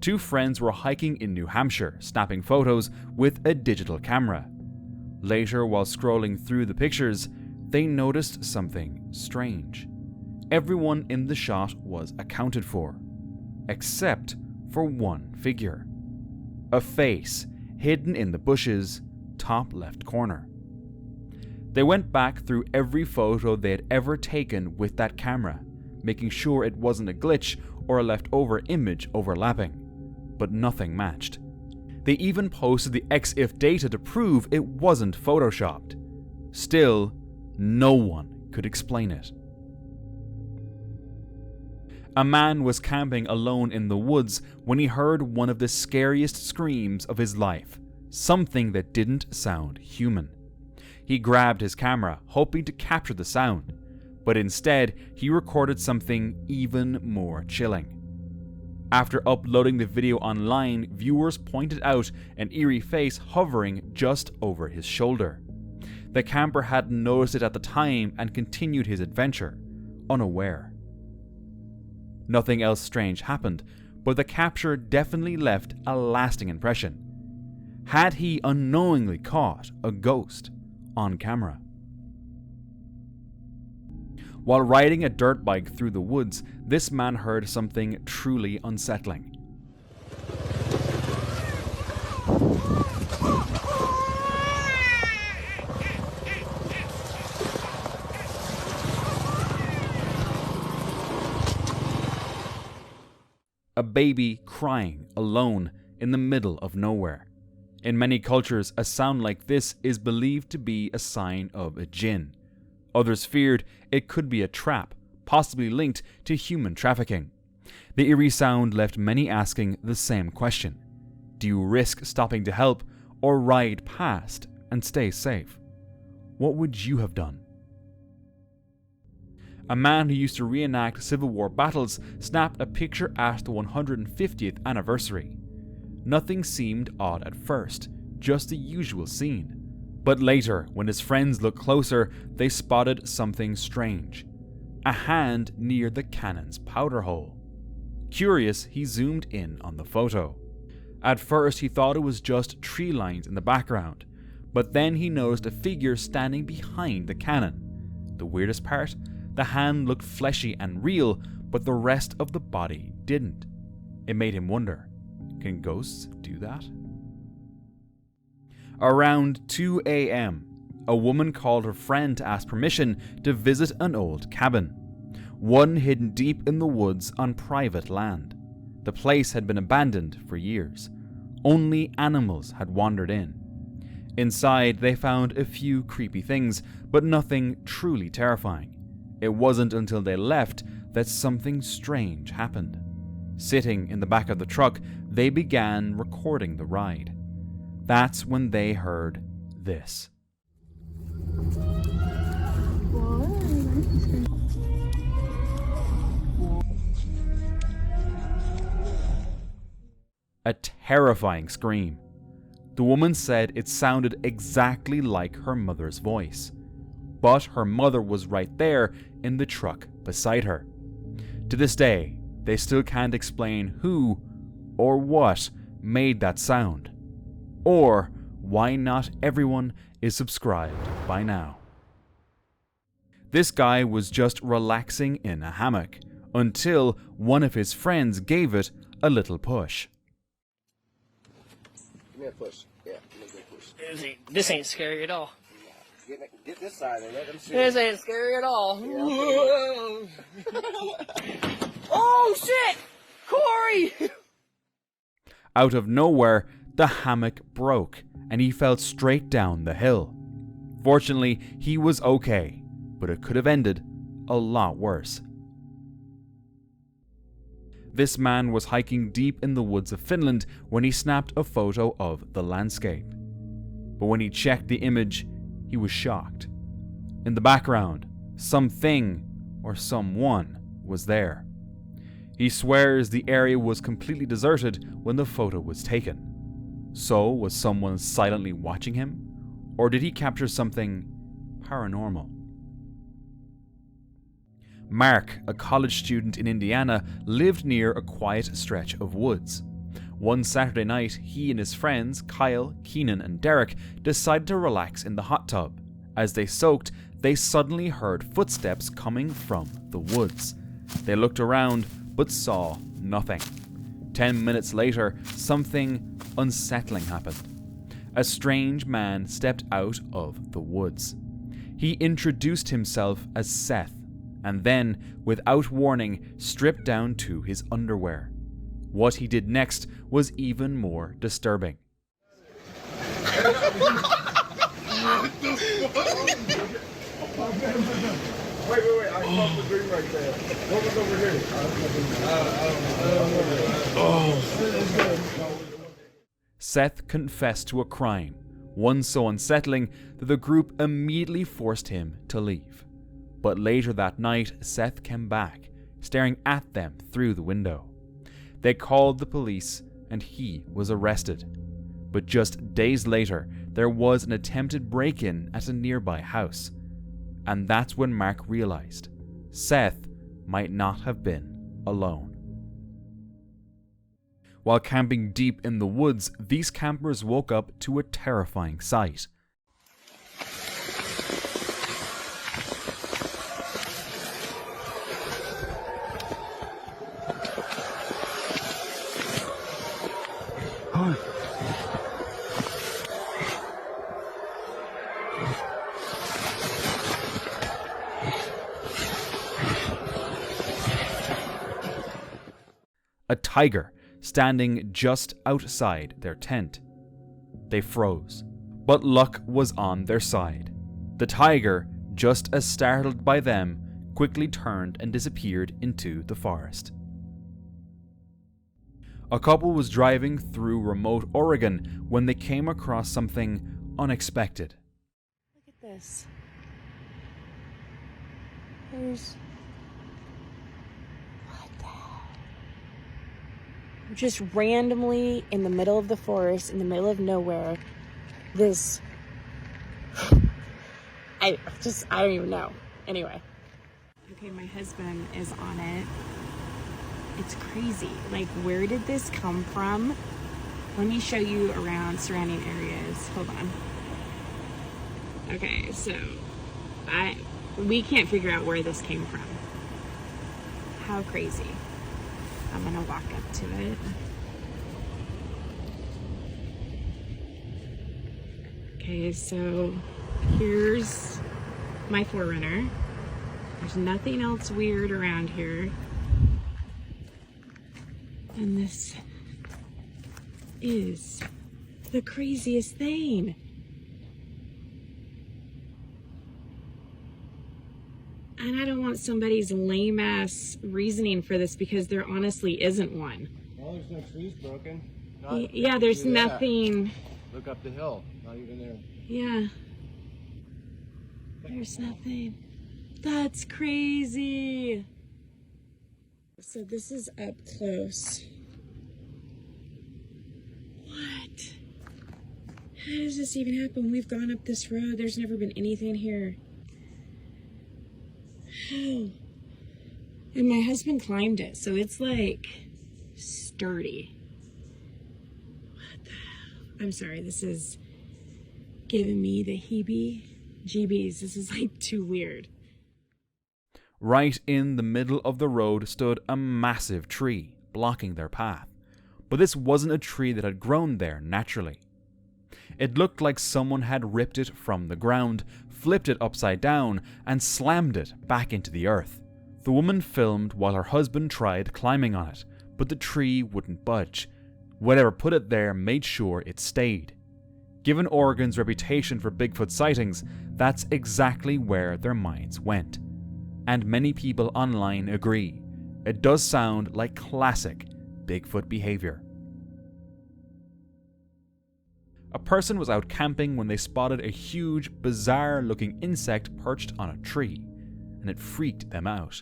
two friends were hiking in New Hampshire, snapping photos with a digital camera. Later, while scrolling through the pictures, they noticed something strange. Everyone in the shot was accounted for, except for one figure. A face hidden in the bushes, top left corner. They went back through every photo they had ever taken with that camera, making sure it wasn't a glitch or a leftover image overlapping, but nothing matched. They even posted the EXIF data to prove it wasn't photoshopped. Still, no one could explain it. A man was camping alone in the woods when he heard one of the scariest screams of his life, something that didn't sound human. He grabbed his camera, hoping to capture the sound, but instead he recorded something even more chilling. After uploading the video online, viewers pointed out an eerie face hovering just over his shoulder. The camper hadn't noticed it at the time and continued his adventure, unaware. Nothing else strange happened, but the capture definitely left a lasting impression. Had he unknowingly caught a ghost on camera? While riding a dirt bike through the woods, this man heard something truly unsettling. A baby crying alone in the middle of nowhere. In many cultures, a sound like this is believed to be a sign of a jinn. Others feared it could be a trap, possibly linked to human trafficking. The eerie sound left many asking the same question. Do you risk stopping to help or ride past and stay safe? What would you have done? A man who used to reenact Civil War battles snapped a picture at the 150th anniversary. Nothing seemed odd at first, just the usual scene. But later, when his friends looked closer, they spotted something strange. A hand near the cannon's powder hole. Curious, he zoomed in on the photo. At first, he thought it was just tree lines in the background, but then he noticed a figure standing behind the cannon. The weirdest part? The hand looked fleshy and real, but the rest of the body didn't. It made him wonder, can ghosts do that? Around 2 a.m., a woman called her friend to ask permission to visit an old cabin, one hidden deep in the woods on private land. The place had been abandoned for years. Only animals had wandered in. Inside, they found a few creepy things, but nothing truly terrifying. It wasn't until they left that something strange happened. Sitting in the back of the truck, they began recording the ride. That's when they heard this. A terrifying scream. The woman said it sounded exactly like her mother's voice. But her mother was right there in the truck beside her. To this day, they still can't explain who or what made that sound, or why not everyone is subscribed by now. This guy was just relaxing in a hammock until one of his friends gave it a little push. Give me a push. Yeah, give me a good push. This ain't scary at all. Get this side and let them see. This ain't scary at all. Yeah, Oh shit! Corey! Out of nowhere, the hammock broke and he fell straight down the hill. Fortunately, he was okay, but it could have ended a lot worse. This man was hiking deep in the woods of Finland when he snapped a photo of the landscape. But when he checked the image, he was shocked. In the background, something or someone was there. He swears the area was completely deserted when the photo was taken. So, was someone silently watching him? Or did he capture something paranormal? Mark, a college student in Indiana, lived near a quiet stretch of woods. One Saturday night, he and his friends, Kyle, Keenan, and Derek, decided to relax in the hot tub. As they soaked, they suddenly heard footsteps coming from the woods. They looked around, but saw nothing. 10 minutes later, something unsettling happened. A strange man stepped out of the woods. He introduced himself as Seth, and then, without warning, stripped down to his underwear. What he did next was even more disturbing. Wait, I saw the dream right there. What was over here? Seth confessed to a crime, one so unsettling that the group immediately forced him to leave. But later that night, Seth came back, staring at them through the window. They called the police and he was arrested. But just days later, there was an attempted break-in at a nearby house. And that's when Mark realized Seth might not have been alone. While camping deep in the woods, these campers woke up to a terrifying sight. A tiger standing just outside their tent. They froze, but luck was on their side. The tiger, just as startled by them, quickly turned and disappeared into the forest. A couple was driving through remote Oregon when they came across something unexpected. Look at this. There's... What the hell? Just randomly in the middle of the forest, in the middle of nowhere, this... I don't even know. Anyway. Okay, my husband is on it. It's crazy. Like, where did this come from? Let me show you around surrounding areas. Hold on. Okay, so we can't figure out where this came from. How crazy. I'm gonna walk up to it. Okay, so here's my 4Runner. There's nothing else weird around here. And this is the craziest thing. And I don't want somebody's lame ass reasoning for this because there honestly isn't one. Well, there's no trees broken. Yeah, there's nothing. Look up the hill. Not even there. Yeah. There's nothing. That's crazy. So this is up close. What? How does this even happen? We've gone up this road. There's never been anything here. How? And my husband climbed it, so it's like sturdy. What the hell? I'm sorry, this is giving me the heebie-jeebies. This is like too weird. Right in the middle of the road stood a massive tree, blocking their path. But this wasn't a tree that had grown there naturally. It looked like someone had ripped it from the ground, flipped it upside down, and slammed it back into the earth. The woman filmed while her husband tried climbing on it, but the tree wouldn't budge. Whatever put it there made sure it stayed. Given Oregon's reputation for Bigfoot sightings, that's exactly where their minds went. And many people online agree. It does sound like classic Bigfoot behavior. A person was out camping when they spotted a huge, bizarre-looking insect perched on a tree, and it freaked them out.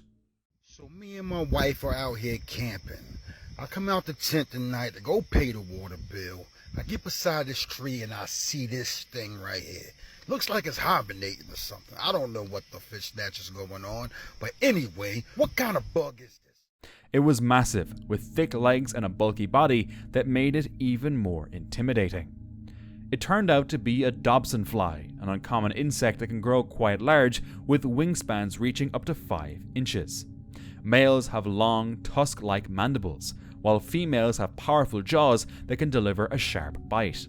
So me and my wife are out here camping. I come out the tent tonight to go pay the water bill. I get beside this tree and I see this thing right here. Looks like it's hibernating or something. I don't know what the fish snatch is going on. But anyway, what kind of bug is this? It was massive, with thick legs and a bulky body that made it even more intimidating. It turned out to be a Dobson fly, an uncommon insect that can grow quite large, with wingspans reaching up to 5 inches. Males have long, tusk-like mandibles, while females have powerful jaws that can deliver a sharp bite.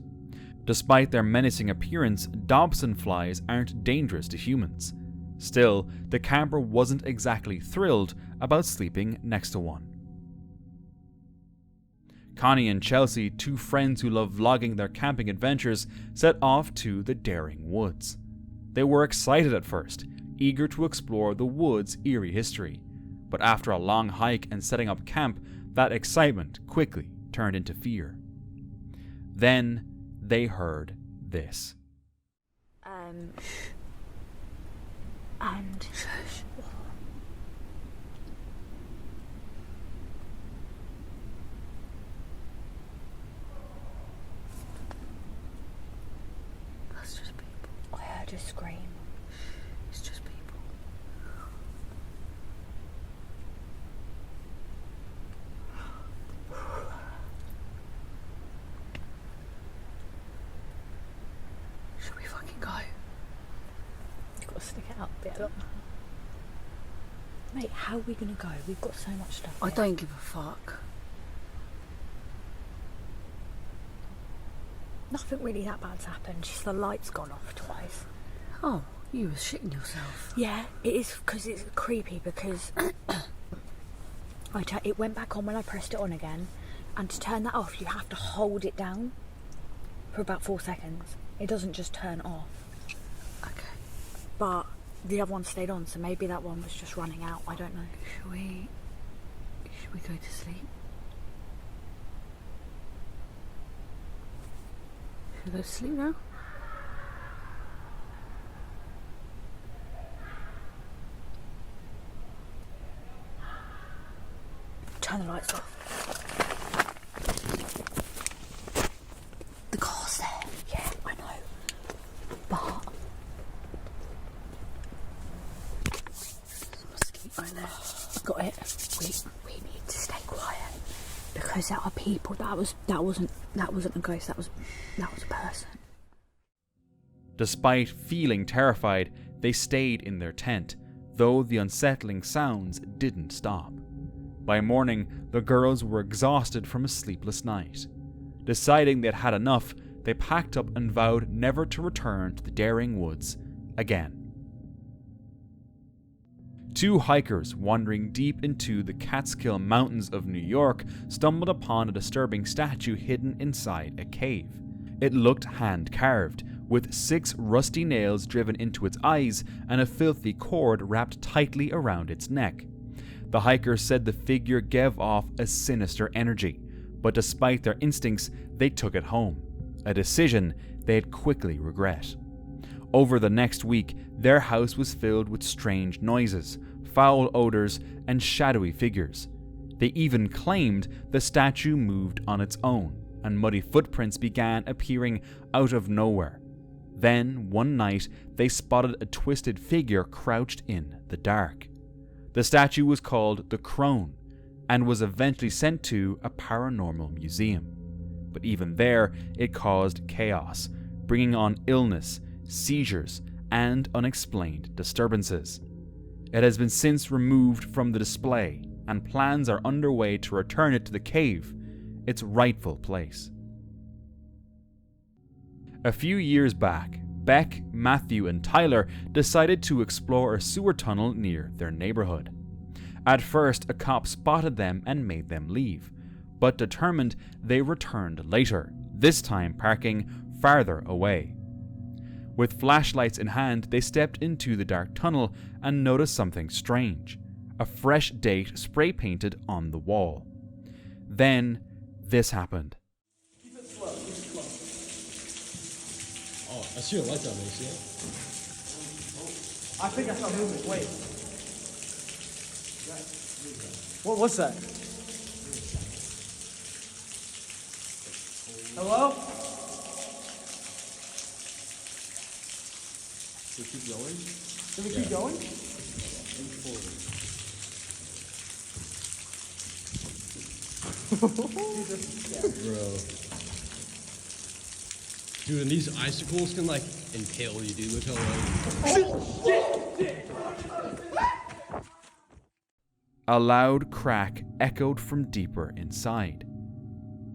Despite their menacing appearance, Dobson flies aren't dangerous to humans. Still, the camper wasn't exactly thrilled about sleeping next to one. Connie and Chelsea, two friends who love vlogging their camping adventures, set off to the daring woods. They were excited at first, eager to explore the woods' eerie history, but after a long hike and setting up camp, that excitement quickly turned into fear. Then they heard this. And that's just people. I heard a scream. It's just people. Should we fucking go? You've got to stick it out a bit. Mate, how are we gonna go? We've got so much stuff. I don't give a fuck. Nothing really that bad's happened, just the light's gone off twice. Oh, you were shitting yourself. Yeah, it is, because it's creepy, because it went back on when I pressed it on again, and to turn that off you have to hold it down for about 4 seconds. It doesn't just turn off. Okay. But the other one stayed on, so maybe that one was just running out. I don't know. Should we go to sleep? Should we go to sleep now? Turn the lights off. The car's there. Yeah, I know. But right there. Got it. We need to stay quiet because there are people. That wasn't a ghost. That was a person. Despite feeling terrified, they stayed in their tent, though the unsettling sounds didn't stop. By morning, the girls were exhausted from a sleepless night. Deciding they'd had enough, they packed up and vowed never to return to the daring woods again. Two hikers wandering deep into the Catskill Mountains of New York stumbled upon a disturbing statue hidden inside a cave. It looked hand-carved, with 6 rusty nails driven into its eyes and a filthy cord wrapped tightly around its neck. The hikers said the figure gave off a sinister energy, but despite their instincts, they took it home, a decision they'd quickly regret. Over the next week, their house was filled with strange noises, foul odors, and shadowy figures. They even claimed the statue moved on its own, and muddy footprints began appearing out of nowhere. Then, one night, they spotted a twisted figure crouched in the dark. The statue was called the Crone, and was eventually sent to a paranormal museum. But even there, it caused chaos, bringing on illness, seizures, and unexplained disturbances. It has been since removed from the display, and plans are underway to return it to the cave, its rightful place. A few years back, Beck, Matthew, and Tyler decided to explore a sewer tunnel near their neighborhood. At first, a cop spotted them and made them leave, but determined they returned later, this time parking farther away. With flashlights in hand, they stepped into the dark tunnel and noticed something strange: a fresh date spray painted on the wall. Then, this happened. Keep it slow, keep it slow. Oh, I see a light down there, see it? I think I saw movement, wait. What was that? Hello? So keep going? Did we keep going? Move forward. Bro. Dude, and these icicles can like impale you, dude. Look how like. A loud crack echoed from deeper inside.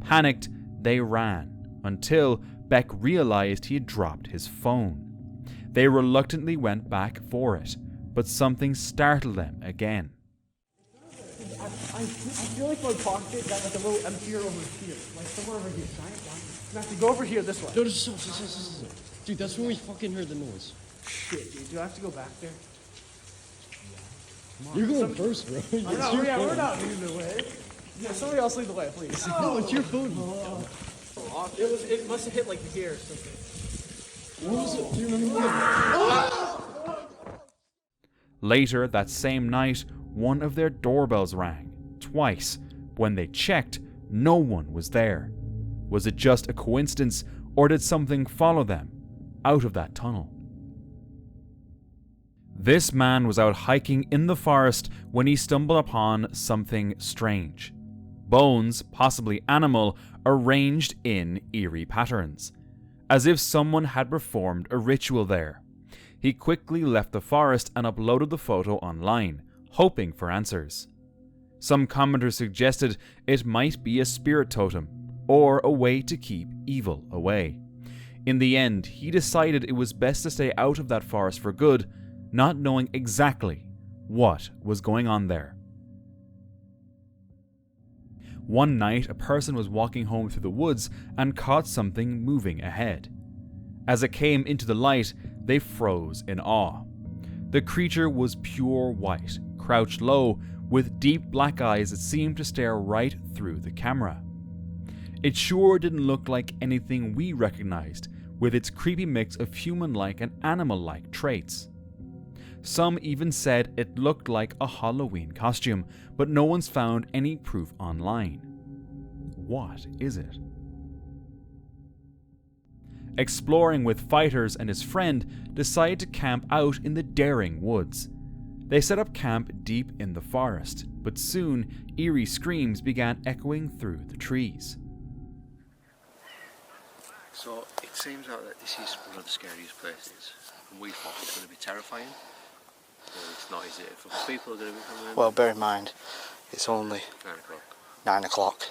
Panicked, they ran until Beck realized he had dropped his phone. They reluctantly went back for it, but something startled them again. I feel like my pocket got like a little emptier over here. Like somewhere over here. Matthew, go over here this way. Dude, dude, that's when we fucking heard the noise. Shit, dude. Do I have to go back there? You're going first, bro. We're not leading the way. Yeah, somebody else lead the way, please. No, it's your phone. It must have hit like here or something. What was it? Do you remember? Later that same night, one of their doorbells rang twice. When they checked, no one was there. Was it just a coincidence, or did something follow them out of that tunnel? This man was out hiking in the forest when he stumbled upon something strange. Bones, possibly animal, arranged in eerie patterns, as if someone had performed a ritual there. He quickly left the forest and uploaded the photo online, hoping for answers. Some commenters suggested it might be a spirit totem, or a way to keep evil away. In the end, he decided it was best to stay out of that forest for good, not knowing exactly what was going on there. One night, a person was walking home through the woods and caught something moving ahead. As it came into the light, they froze in awe. The creature was pure white, crouched low, with deep black eyes that seemed to stare right through the camera. It sure didn't look like anything we recognized, with its creepy mix of human-like and animal-like traits. Some even said it looked like a Halloween costume, but no one's found any proof online. What is it? Exploring with Fighters and his friend decided to camp out in the daring woods. They set up camp deep in the forest, but soon eerie screams began echoing through the trees. So it seems out that this is one of the scariest places, and we thought it's going to be terrifying. Well, it's not, is it? For people are going to be coming in. Well, bear in mind, it's only 9 o'clock. 9 o'clock.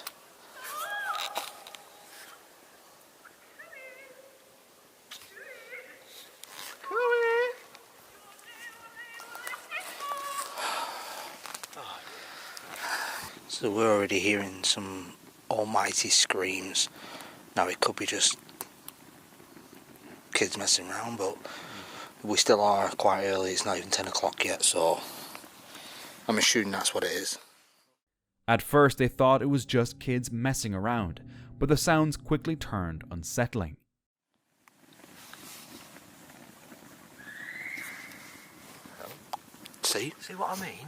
So we're already hearing some almighty screams. Now it could be just kids messing around, but we still are quite early. It's not even 10 o'clock yet, so I'm assuming that's what it is. At first they thought it was just kids messing around, but the sounds quickly turned unsettling. See? See what I mean?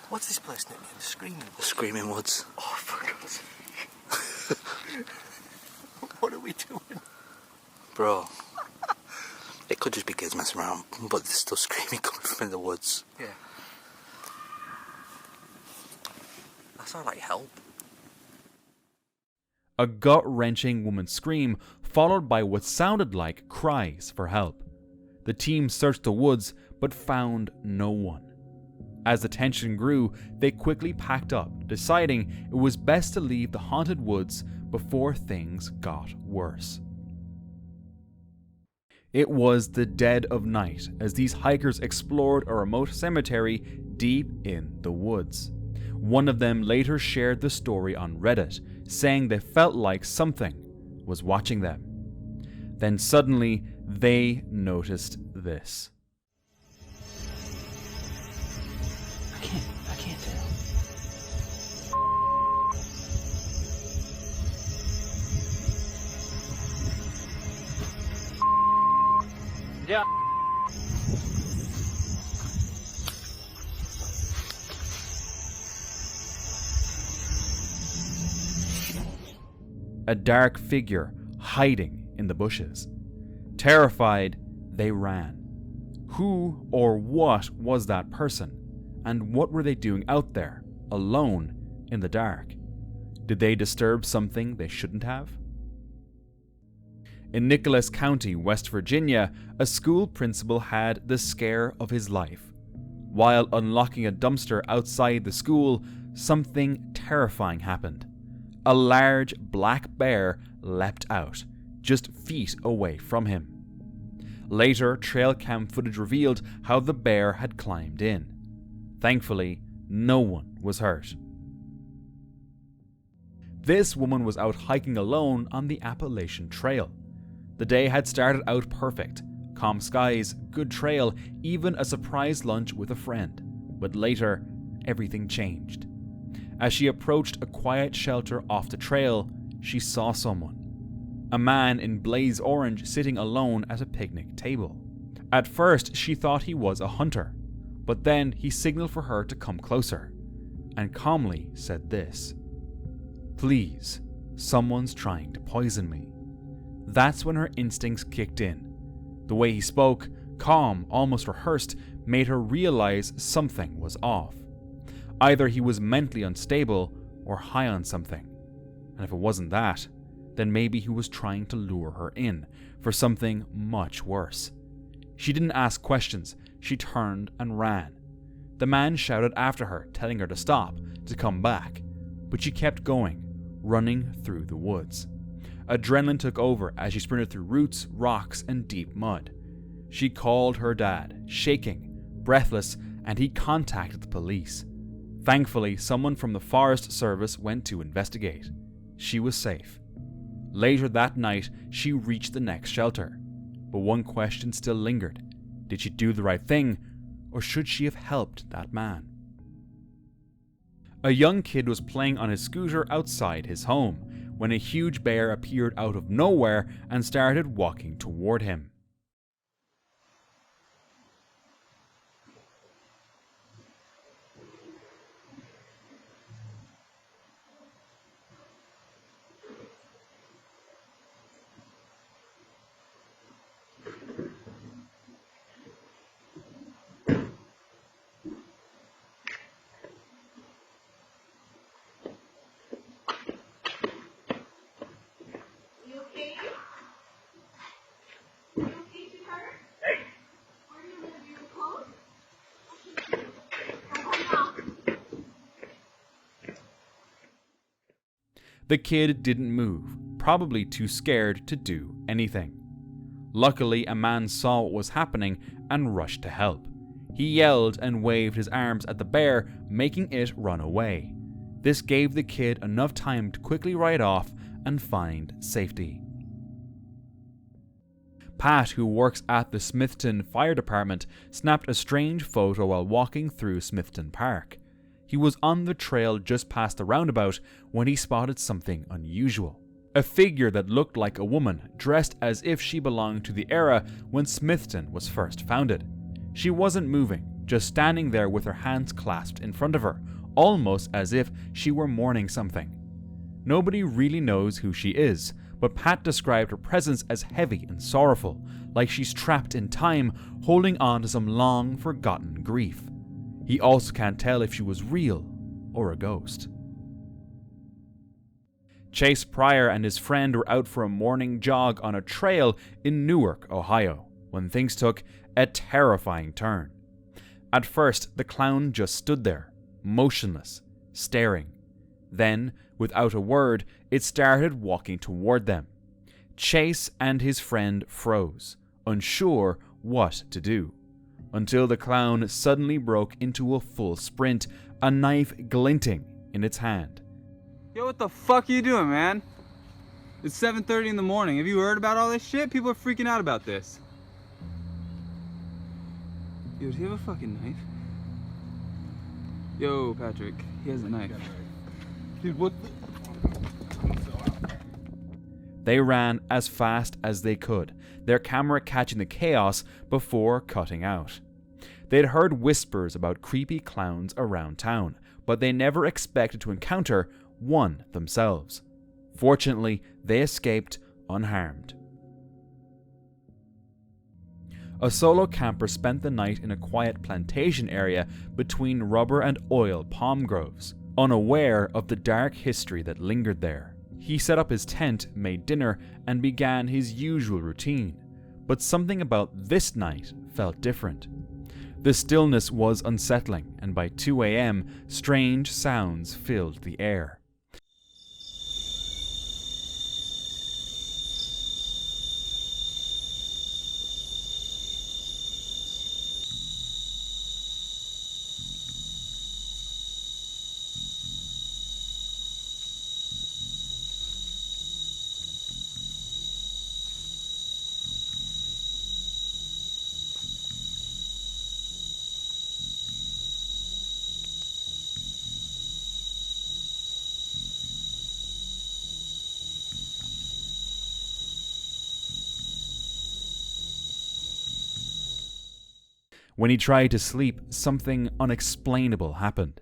What's this place named? The Screaming Woods? The Screaming Woods. Oh, for God's sake. What are we doing? Bro, it could just be kids messing around, but there's still screaming coming from in the woods. Yeah. That sounds like help. A gut-wrenching woman's scream, followed by what sounded like cries for help. The team searched the woods, but found no one. As the tension grew, they quickly packed up, deciding it was best to leave the haunted woods before things got worse. It was the dead of night as these hikers explored a remote cemetery deep in the woods. One of them later shared the story on Reddit, saying they felt like something was watching them. Then suddenly, they noticed this. I can't tell. Yeah. A dark figure hiding in the bushes. Terrified, they ran. Who or what was that person? And what were they doing out there alone in the dark. Did they disturb something they shouldn't have? In Nicholas County, West Virginia, a school principal had the scare of his life. While unlocking a dumpster outside the school, something terrifying happened. A large black bear leapt out, just feet away from him. Later, trail cam footage revealed how the bear had climbed in. Thankfully, no one was hurt. This woman was out hiking alone on the Appalachian Trail. The day had started out perfect. Calm skies, good trail, even a surprise lunch with a friend. But later, everything changed. As she approached a quiet shelter off the trail, she saw someone. A man in blaze orange sitting alone at a picnic table. At first, she thought he was a hunter, but then he signaled for her to come closer, and calmly said this: "Please, someone's trying to poison me." That's when her instincts kicked in. The way he spoke, calm, almost rehearsed, made her realize something was off. Either he was mentally unstable or high on something. And if it wasn't that, then maybe he was trying to lure her in for something much worse. She didn't ask questions, she turned and ran. The man shouted after her, telling her to stop, to come back, but she kept going, running through the woods. Adrenaline took over as she sprinted through roots, rocks, and deep mud. She called her dad, shaking, breathless, and he contacted the police. Thankfully, someone from the Forest Service went to investigate. She was safe. Later that night, she reached the next shelter. But one question still lingered. Did she do the right thing, or should she have helped that man? A young kid was playing on his scooter outside his home when a huge bear appeared out of nowhere and started walking toward him. The kid didn't move, probably too scared to do anything. Luckily, a man saw what was happening and rushed to help. He yelled and waved his arms at the bear, making it run away. This gave the kid enough time to quickly ride off and find safety. Pat, who works at the Smithton Fire Department, snapped a strange photo while walking through Smithton Park. He was on the trail just past the roundabout when he spotted something unusual. A figure that looked like a woman, dressed as if she belonged to the era when Smithton was first founded. She wasn't moving, just standing there with her hands clasped in front of her, almost as if she were mourning something. Nobody really knows who she is, but Pat described her presence as heavy and sorrowful, like she's trapped in time, holding on to some long forgotten grief. He also can't tell if she was real or a ghost. Chase Pryor and his friend were out for a morning jog on a trail in Newark, Ohio, when things took a terrifying turn. At first, the clown just stood there, motionless, staring. Then, without a word, it started walking toward them. Chase and his friend froze, unsure what to do, until the clown suddenly broke into a full sprint, a knife glinting in its hand. Yo, what the fuck are you doing, man? It's 7:30 in the morning. Have you heard about all this shit? People are freaking out about this. Yo, does he have a fucking knife? Yo, Patrick, he has a knife. Dude, what the... They ran as fast as they could, their camera catching the chaos before cutting out. They'd heard whispers about creepy clowns around town, but they never expected to encounter one themselves. Fortunately, they escaped unharmed. A solo camper spent the night in a quiet plantation area between rubber and oil palm groves. Unaware of the dark history that lingered there, he set up his tent, made dinner, and began his usual routine. But something about this night felt different. The stillness was unsettling, and by 2 a.m., strange sounds filled the air. When he tried to sleep, something unexplainable happened.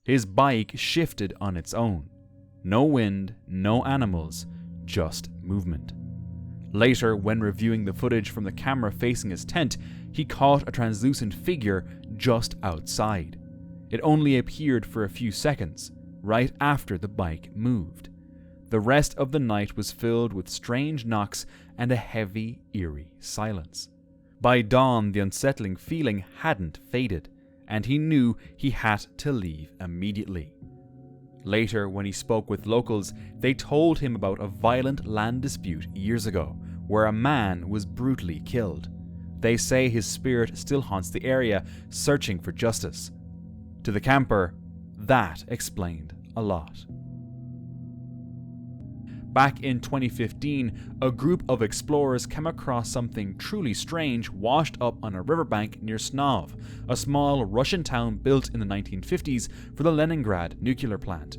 His bike shifted on its own. No wind, no animals, just movement. Later, when reviewing the footage from the camera facing his tent, he caught a translucent figure just outside. It only appeared for a few seconds, right after the bike moved. The rest of the night was filled with strange knocks and a heavy, eerie silence. By dawn, the unsettling feeling hadn't faded, and he knew he had to leave immediately. Later, when he spoke with locals, they told him about a violent land dispute years ago, where a man was brutally killed. They say his spirit still haunts the area, searching for justice. To the camper, that explained a lot. Back in 2015, a group of explorers came across something truly strange washed up on a riverbank near Snov, a small Russian town built in the 1950s for the Leningrad nuclear plant.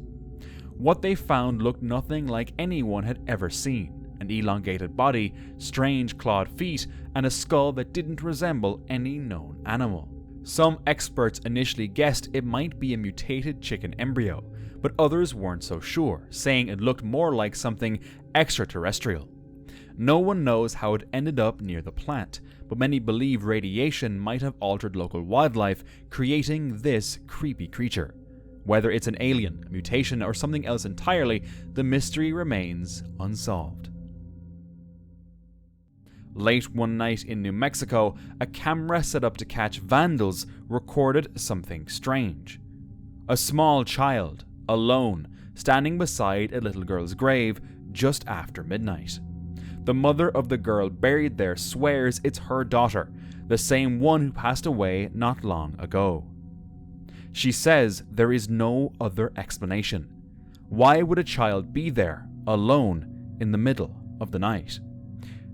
What they found looked nothing like anyone had ever seen: an elongated body, strange clawed feet, and a skull that didn't resemble any known animal. Some experts initially guessed it might be a mutated chicken embryo, but others weren't so sure, saying it looked more like something extraterrestrial. No one knows how it ended up near the plant, but many believe radiation might have altered local wildlife, creating this creepy creature. Whether it's an alien, a mutation, or something else entirely, the mystery remains unsolved. Late one night in New Mexico, a camera set up to catch vandals recorded something strange. A small child, alone, standing beside a little girl's grave just after midnight. The mother of the girl buried there swears it's her daughter, the same one who passed away not long ago. She says there is no other explanation. Why would a child be there, alone, in the middle of the night?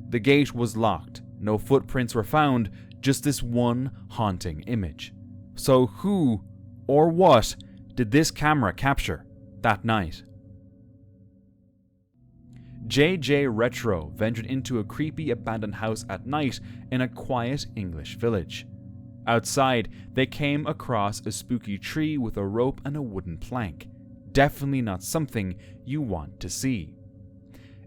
The gate was locked, no footprints were found, just this one haunting image. So who, or what, did this camera capture that night? JJ Retro ventured into a creepy abandoned house at night in a quiet English village. Outside, they came across a spooky tree with a rope and a wooden plank. Definitely not something you want to see.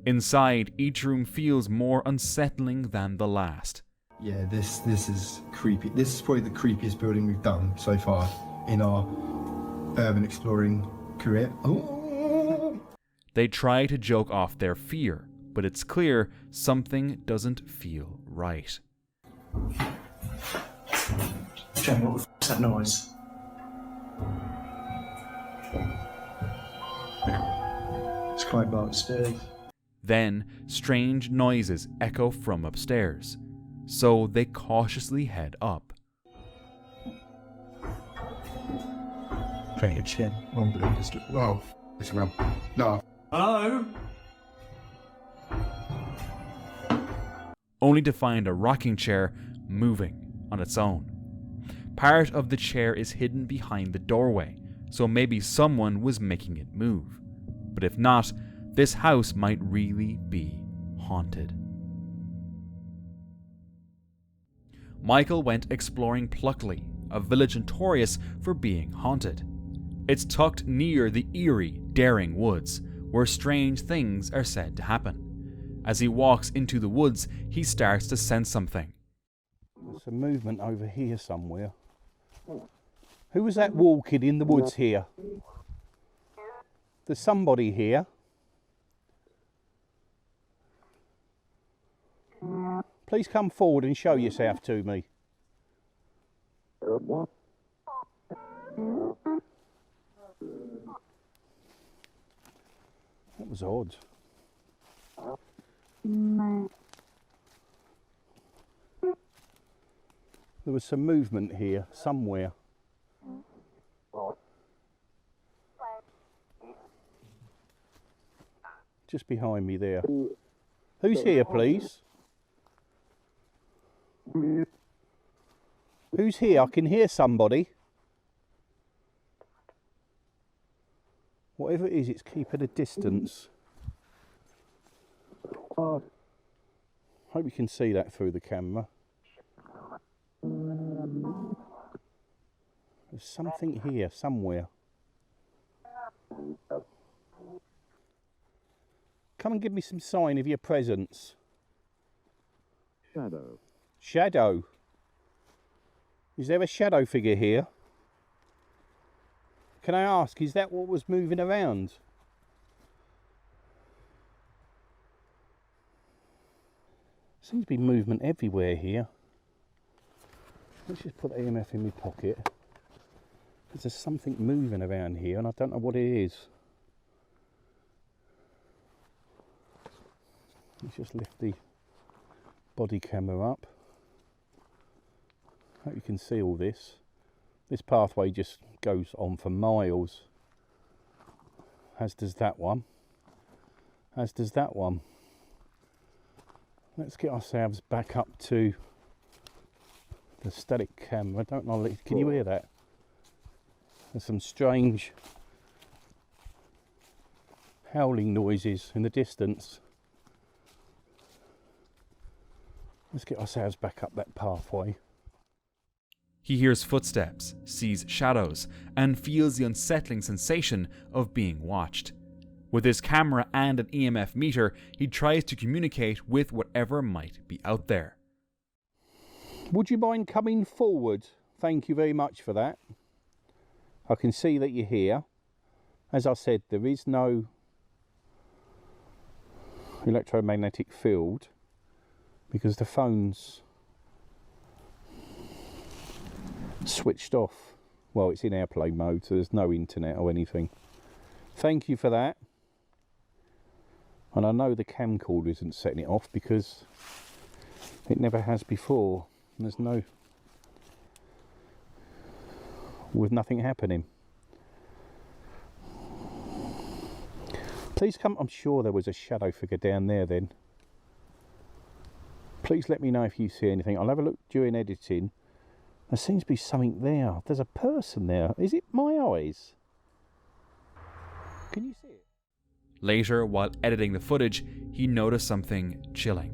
Inside, each room feels more unsettling than the last. Yeah, this is creepy. This is probably the creepiest building we've done so far in our urban exploring career. Oh. They try to joke off their fear, but it's clear something doesn't feel right. Jen, what the f***'s that noise? Let's climb upstairs. Then, strange noises echo from upstairs, so they cautiously head up. Very good, Jen. Whoa, it's around. No. Hello? Only to find a rocking chair moving on its own. Part of the chair is hidden behind the doorway, so maybe someone was making it move. But if not, this house might really be haunted. Michael went exploring Pluckley, a village notorious for being haunted. It's tucked near the Eerie, Daring woods, where strange things are said to happen. As he walks into the woods, he starts to sense something. There's some movement over here somewhere. Who was that walking in the woods here? There's somebody here. Please come forward and show yourself to me. That was odd. There was some movement here somewhere. Just behind me there. Who's here, please? Who's here? I can hear somebody. Whatever it is, it's keeping a distance. Hope you can see that through the camera. There's something here, somewhere. Come and give me some sign of your presence. Shadow. Shadow? Is there a shadow figure here? Can I ask, is that what was moving around? Seems to be movement everywhere here. Let's just put the EMF in my pocket. There's something moving around here and I don't know what it is. Let's just lift the body camera up. Hope you can see all this. This pathway just goes on for miles. As does that one. As does that one. Let's get ourselves back up to the static camera. Don't know, can you hear that? There's some strange howling noises in the distance. Let's get ourselves back up that pathway. He hears footsteps, sees shadows, and feels the unsettling sensation of being watched. With his camera and an EMF meter, he tries to communicate with whatever might be out there. Would you mind coming forward? Thank you very much for that. I can see that you're here. As I said, there is no electromagnetic field because the phone's switched off. Well, it's in airplane mode, so there's no internet or anything. Thank you for that. And I know the camcorder isn't setting it off because it never has before. There's no, with nothing happening. Please come, I'm sure there was a shadow figure down there then. Please let me know if you see anything. I'll have a look during editing. There seems to be something there. There's a person there. Is it my eyes? Can you see it? Later, while editing the footage, he noticed something chilling.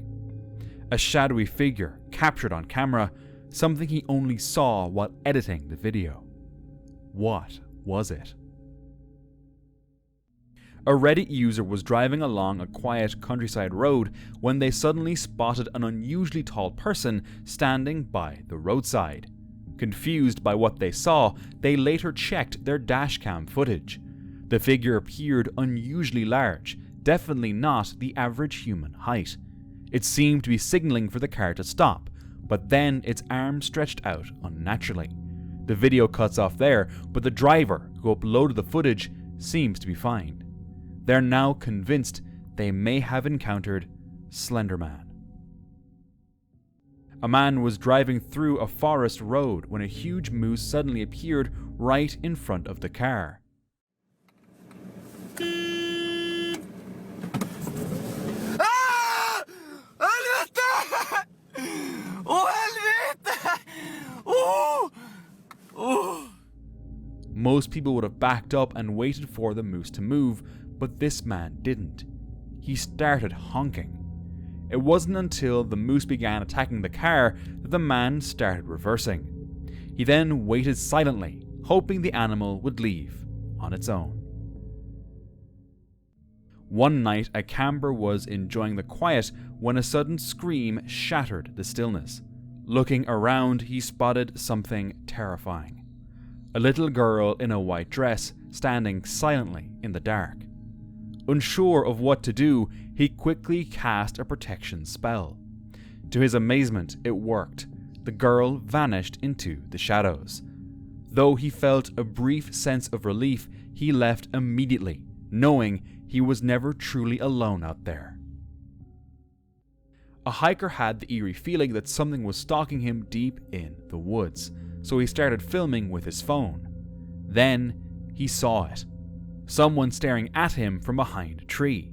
A shadowy figure captured on camera, something he only saw while editing the video. What was it? A Reddit user was driving along a quiet countryside road when they suddenly spotted an unusually tall person standing by the roadside. Confused by what they saw, they later checked their dashcam footage. The figure appeared unusually large, definitely not the average human height. It seemed to be signaling for the car to stop, but then its arm stretched out unnaturally. The video cuts off there, but the driver who uploaded the footage seems to be fine. They're now convinced they may have encountered Slenderman. A man was driving through a forest road when a huge moose suddenly appeared right in front of the car. Most people would have backed up and waited for the moose to move, but this man didn't. He started honking. It wasn't until the moose began attacking the car that the man started reversing. He then waited silently, hoping the animal would leave on its own. One night, a camper was enjoying the quiet when a sudden scream shattered the stillness. Looking around, he spotted something terrifying. A little girl in a white dress standing silently in the dark. Unsure of what to do, he quickly cast a protection spell. To his amazement, it worked. The girl vanished into the shadows. Though he felt a brief sense of relief, he left immediately, knowing he was never truly alone out there. A hiker had the eerie feeling that something was stalking him deep in the woods, so he started filming with his phone. Then he saw it. Someone staring at him from behind a tree.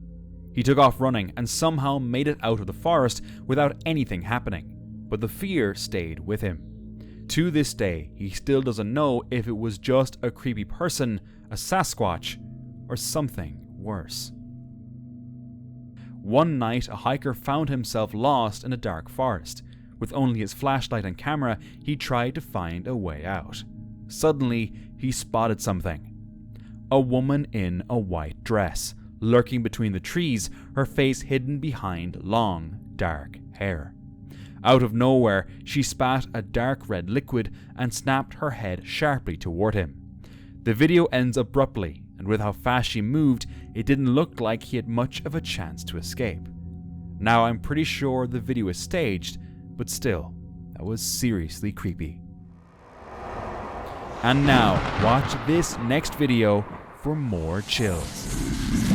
He took off running and somehow made it out of the forest without anything happening, but the fear stayed with him. To this day, he still doesn't know if it was just a creepy person, a Sasquatch, or something worse. One night, a hiker found himself lost in a dark forest. With only his flashlight and camera, he tried to find a way out. Suddenly, he spotted something. A woman in a white dress, lurking between the trees, her face hidden behind long, dark hair. Out of nowhere, she spat a dark red liquid and snapped her head sharply toward him. The video ends abruptly, and with how fast she moved, it didn't look like he had much of a chance to escape. Now, I'm pretty sure the video is staged, but still, that was seriously creepy. And now, watch this next video for more chills.